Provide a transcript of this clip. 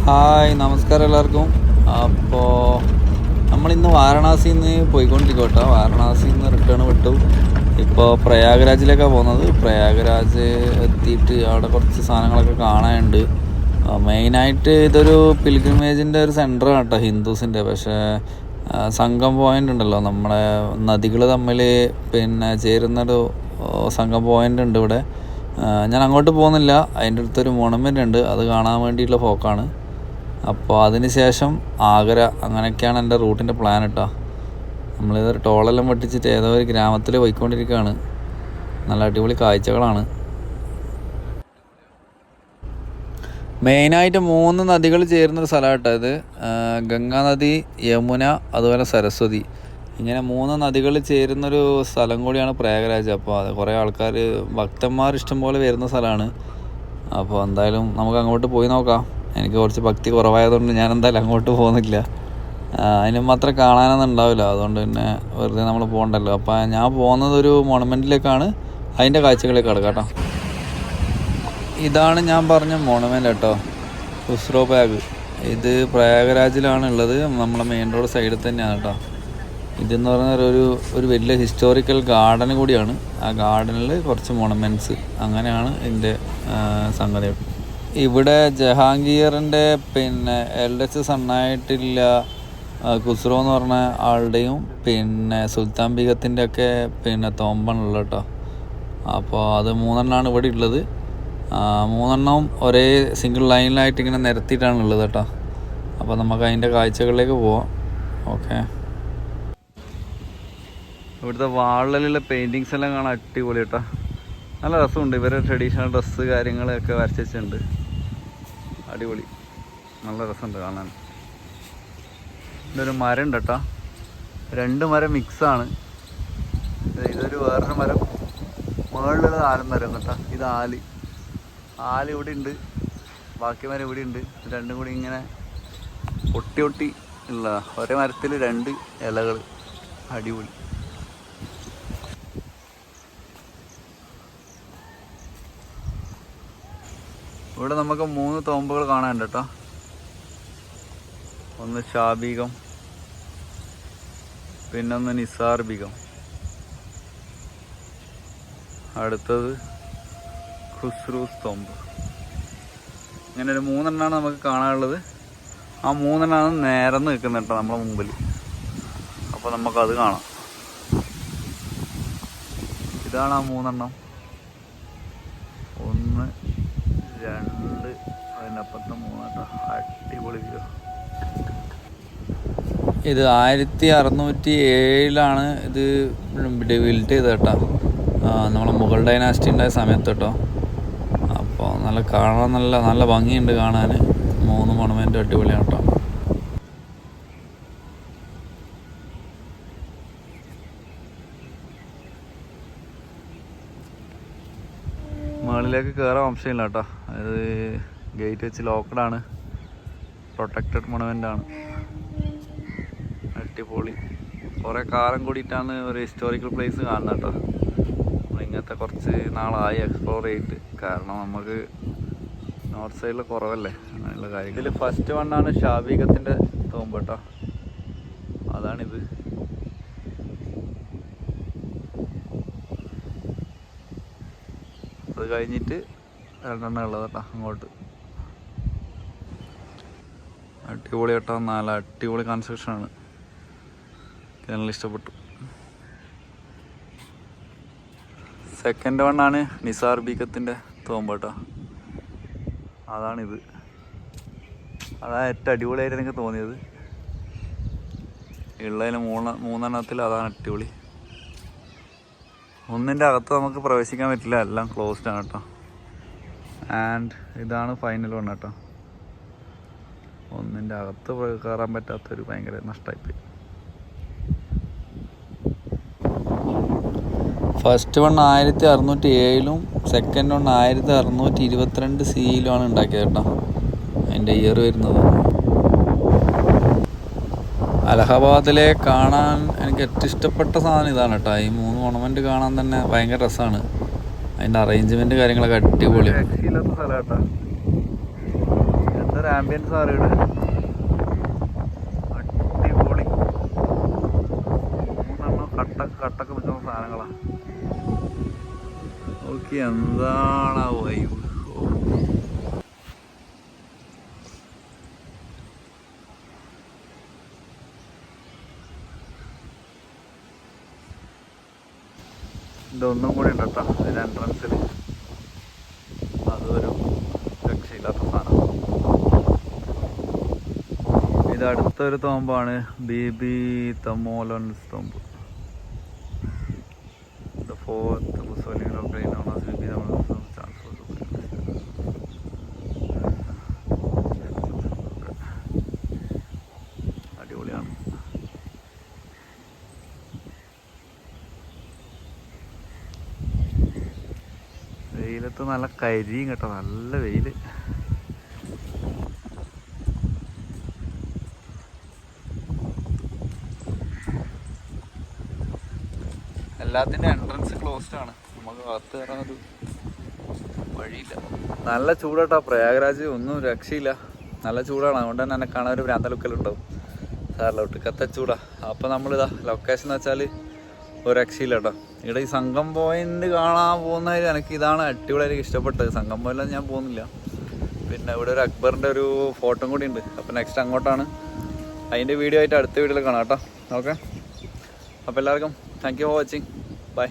Hi, നമസ്കാരം എല്ലാവർക്കും. അപ്പോൾ നമ്മളിന്ന് വാരണാസിയിൽ നിന്ന് പോയിക്കൊണ്ടിരിക്കട്ടെ. വാരണാസിയിൽ നിന്ന് റിട്ടേൺ വിട്ടു. ഇപ്പോൾ പ്രയാഗ്രാജിലേക്കാണ് പോകുന്നത്. പ്രയാഗ്രാജ് എത്തിയിട്ട് അവിടെ കുറച്ച് സാധനങ്ങളൊക്കെ കാണാനുണ്ട്. മെയിനായിട്ട് ഇതൊരു പിൽഗ്രിമേജിൻ്റെ ഒരു സെൻറ്ററാണ് കേട്ടോ, ഹിന്ദുസിൻ്റെ. പക്ഷേ സംഗം പോയിൻ്റ് ഉണ്ടല്ലോ, നമ്മളെ നദികൾ തമ്മിൽ ചേരുന്നൊരു സംഗം പോയിൻ്റ് ഉണ്ട് ഇവിടെ. ഞാൻ അങ്ങോട്ട് പോകുന്നില്ല. അതിൻ്റെ അടുത്തൊരു മോണമെൻ്റ് ഉണ്ട്, അത് കാണാൻ വേണ്ടിയിട്ടുള്ള പോക്കാണ്. അപ്പോൾ അതിന് ശേഷം ആഗ്ര, അങ്ങനെയൊക്കെയാണ് എൻ്റെ റൂട്ടിൻ്റെ പ്ലാൻ കേട്ടോ. നമ്മളിതൊരു ടോളെല്ലാം വെട്ടിച്ചിട്ട് ഏതോ ഒരു ഗ്രാമത്തിൽ പോയിക്കൊണ്ടിരിക്കുകയാണ്. നല്ല അടിപൊളി കാഴ്ചകളാണ്. മെയിനായിട്ട് 3 നദികൾ ചേരുന്നൊരു സ്ഥലം കേട്ടോ ഇത്. ഗംഗാ നദി, യമുന, അതുപോലെ സരസ്വതി. ഇങ്ങനെ 3 നദികൾ ചേരുന്നൊരു സ്ഥലം കൂടിയാണ് പ്രയാഗ്രാജ്. അപ്പോൾ അത് കുറേ ആൾക്കാർ, ഭക്തന്മാർ ഇഷ്ടം പോലെ വരുന്ന സ്ഥലമാണ്. അപ്പോൾ എന്തായാലും നമുക്ക് അങ്ങോട്ട് പോയി നോക്കാം. എനിക്ക് കുറച്ച് ഭക്തി കുറവായതുകൊണ്ട് ഞാൻ എന്തായാലും അങ്ങോട്ട് പോകുന്നില്ല. അതിന് മാത്രം കാണാനൊന്നും ഉണ്ടാവില്ല, അതുകൊണ്ട് പിന്നെ വെറുതെ നമ്മൾ പോകണ്ടല്ലോ. അപ്പോൾ ഞാൻ പോകുന്നത് ഒരു മോണമെൻറ്റിലേക്കാണ്. അതിൻ്റെ കാഴ്ചകളിലേക്ക് കിടക്കാം കേട്ടോ. ഇതാണ് ഞാൻ പറഞ്ഞ മോണമെൻ്റ് കേട്ടോ, ഖുസ്രോ ബാഗ്. ഇത് പ്രയാഗ്രാജിലാണ് ഉള്ളത്, നമ്മളെ മെയിൻ റോഡ് സൈഡിൽ തന്നെയാണ് കേട്ടോ. ഇതെന്ന് പറഞ്ഞാൽ ഒരു വലിയ ഹിസ്റ്റോറിക്കൽ ഗാർഡൻ കൂടിയാണ്. ആ ഗാർഡനിൽ കുറച്ച് മോണമെൻറ്റ്സ്, അങ്ങനെയാണ് ഇതിൻ്റെ സംഗതി. ഇവിടെ ജഹാംഗീറിൻ്റെ എൽഡസ്റ്റ് സണ്ണായിട്ടില്ല ഖുസ്രോ എന്ന് പറഞ്ഞ ആളുടെയും സുൽത്താൻ ബീഗത്തിൻ്റെ ഒക്കെ തോമ്പാണുള്ളത് കേട്ടോ. അപ്പോൾ അത് 3 ഇവിടെ ഉള്ളത്. 3 ഒരേ സിംഗിൾ ലൈനിലായിട്ട് ഇങ്ങനെ നിരത്തിയിട്ടാണ് ഉള്ളത് കേട്ടോ. അപ്പോൾ നമുക്ക് അതിൻ്റെ കാഴ്ചകളിലേക്ക് പോവാം. ഓക്കെ, ഇവിടുത്തെ വാളിലുള്ള പെയിൻറ്റിങ്സ് എല്ലാം കാണാൻ അടിപൊളി കേട്ടോ. നല്ല രസമുണ്ട്. ഇവരുടെ ട്രഡീഷണൽ ഡ്രസ്സ് കാര്യങ്ങളൊക്കെ വരച്ചിട്ടുണ്ട്. അടിപൊളി, നല്ല രസമുണ്ട് കാണാൻ. ഇതൊരു മരം ഉണ്ട് കേട്ടോ, 2 മരം മിക്സാണ്. ഇതൊരു വേറൊരു മരം, മുകളിലുള്ളത് ആൽമരം കേട്ടോ. ഇത് ആല് ഇവിടെ ഉണ്ട്, ബാക്കി മരം ഇവിടെ ഉണ്ട്. 2 കൂടി ഇങ്ങനെ ഒട്ടി ഉള്ള ഒരേ മരത്തിൽ 2 ഇലകൾ. അടിപൊളി. ഇവിടെ നമുക്ക് 3 തോമ്പുകൾ കാണാനുണ്ട് കേട്ടോ. ഒന്ന് ഷാ ബീഗം, പിന്നൊന്ന് നിസാർ ബീഗം, അടുത്തത് ഖുസ്രൂസ് തോമ്പ്. ഇങ്ങനെ ഒരു 3 നമുക്ക് കാണാനുള്ളത്. ആ 3 നേരന്ന് നിൽക്കുന്നത് കേട്ടോ നമ്മളെ മുമ്പിൽ. അപ്പോൾ നമുക്കത് കാണാം. ഇതാണ് ആ 3. 1, 2, അതിനപ്പുറത്തെ 3 കേട്ടോ. അടിപൊളി വ്യൂ. ഇത് 1607 ഇത് ബിൽഡ് ചെയ്തത് കേട്ടോ, നമ്മളെ മുഗൾ ഡൈനാസ്റ്റി ഉണ്ടായ സമയത്ത് കേട്ടോ. അപ്പോൾ നല്ല കാണാൻ നല്ല ഭംഗിയുണ്ട് കാണാൻ. 3 മോണമെൻ്റ് അടിപൊളിയാണ് കേട്ടോ. മുകളിലേക്ക് കയറാൻ ഓപ്ഷനില്ല കേട്ടോ. അത് ഗേറ്റ് വെച്ച് ലോക്കഡാണ്. പ്രൊട്ടക്റ്റഡ് മോണമെൻ്റാണ്. അടിപൊളി. കുറേ കാലം കൂടിയിട്ടാണ് ഒരു ഹിസ്റ്റോറിക്കൽ പ്ലേസ് കാണുന്നത് കേട്ടോ. ഇങ്ങനത്തെ കുറച്ച് നാളായി എക്സ്പ്ലോർ ചെയ്തിട്ട്. കാരണം നമുക്ക് നോർത്ത് സൈഡിൽ കുറവല്ലേ അങ്ങനെയുള്ള കാര്യം. ഇതിൽ ഫസ്റ്റ് 1 ഷാ ബീഗത്തിൻ്റെ തോമ്പ് കേട്ടോ. അതാണിത്. അത് കഴിഞ്ഞിട്ട് 2 ഉള്ളത് കേട്ടോ അങ്ങോട്ട്. അടിപൊളി കേട്ടോ, നല്ല അടിപൊളി കൺസ്ട്രക്ഷനാണ്. നല്ല ഇഷ്ടപ്പെട്ടു. സെക്കൻഡ് 1 നിസാർ ബീഗത്തിൻ്റെ തോമ്പ് കേട്ടോ. അതാണിത്. അതാണ് ഏറ്റവും അടിപൊളിയായിട്ട് എനിക്ക് തോന്നിയത്. ഉള്ളതിൽ 3 അതാണ് അടിപൊളി. 1 അകത്ത് നമുക്ക് പ്രവേശിക്കാൻ പറ്റില്ല, എല്ലാം ക്ലോസ്ഡ് ആണ് കേട്ടോ. ആൻഡ് ഇതാണ് ഫൈനൽ 1 കേട്ടോ. 1 അകത്ത് കയറാൻ പറ്റാത്തൊരു ഭയങ്കര നഷ്ടമായിപ്പോയി. ഫസ്റ്റ് 1 1607 സെക്കൻഡ് 1 1622 CE ഉണ്ടാക്കിയത് കേട്ടോ. അതിൻ്റെ ഇയർ വരുന്നത് അലഹബാദിലെ കാണാൻ എനിക്ക് ഏറ്റവും ഇഷ്ടപ്പെട്ട സാധനം ഇതാണ് കേട്ടോ. ഈ 3 മോണമെൻറ്റ് കാണാൻ തന്നെ ഭയങ്കര രസമാണ്. അതിൻ്റെ അറേഞ്ച്മെൻറ്റ് കാര്യങ്ങളൊക്കെ അടിപൊളിയാണ്. രക്ഷയില്ലാത്ത സ്ഥലം കേട്ടോ. എന്തൊരു ആംബിയൻസ് ആണ് ഇവിടെ. അടിപൊളി. 3 കട്ടൊക്കെ നിൽക്കുന്ന സാധനങ്ങളാണ്. ഓക്കെ, എന്താണ് ആ വൈബ്. ഇതൊന്നും കൂടി ഉണ്ട് കേട്ടോ ഇതിൻ്റെ എൻട്രൻസിൽ. അതൊരു രക്ഷയില്ലാത്ത സാധനം. ഇത് അടുത്തൊരു തോമ്പാണ്, ബീബി തമോലൻ തോമ്പ്. The fourth Muslim Ukraine known as Bibi Thammolan stands for അടിപൊളിയാണ്. വെയിലത്ത് നല്ല കരിയും കേട്ടോ, നല്ല വെയിൽ. എല്ലാത്തിൻ്റെ എൻട്രൻസ് ക്ലോസ്ഡ് ആണ്, നമുക്ക് അകത്ത് കയറാൻ ഒരു വഴിയില്ല. നല്ല ചൂടാട്ടോ പ്രയാഗ്രാജ്, ഒന്നും രക്ഷയില്ല. നല്ല ചൂടാണ്, അതുകൊണ്ട് തന്നെ എന്നെ കാണാൻ ഒരു ഭ്രാന്ത ലുക്കലുണ്ടാവും. സാറില്ല ഒട്ടുക്കത്ത ചൂടാ. അപ്പോൾ നമ്മളിതാ ലൊക്കേഷൻ എന്ന് വെച്ചാൽ ഒരു രക്ഷയില്ല കേട്ടോ. ഇവിടെ ഈ സംഗം പോയിന്റ് കാണാൻ പോകുന്നതിൽ എനിക്ക് ഇതാണ് അടിപൊളിയായിട്ട് ഇഷ്ടപ്പെട്ടത്. സംഗം പോയിന്റിൽ ഞാൻ പോകുന്നില്ല. പിന്നെ ഇവിടെ ഒരു അക്ബറിൻ്റെ ഒരു ഫോട്ടോ കൂടി ഉണ്ട്. അപ്പോൾ നെക്സ്റ്റ് അങ്ങോട്ടാണ്. അതിൻ്റെ വീഡിയോ ആയിട്ട് അടുത്ത വീഡിയോയിൽ കാണാം കേട്ടോ. ഓക്കെ, അപ്പോൾ എല്ലാവർക്കും thank you for watching. By.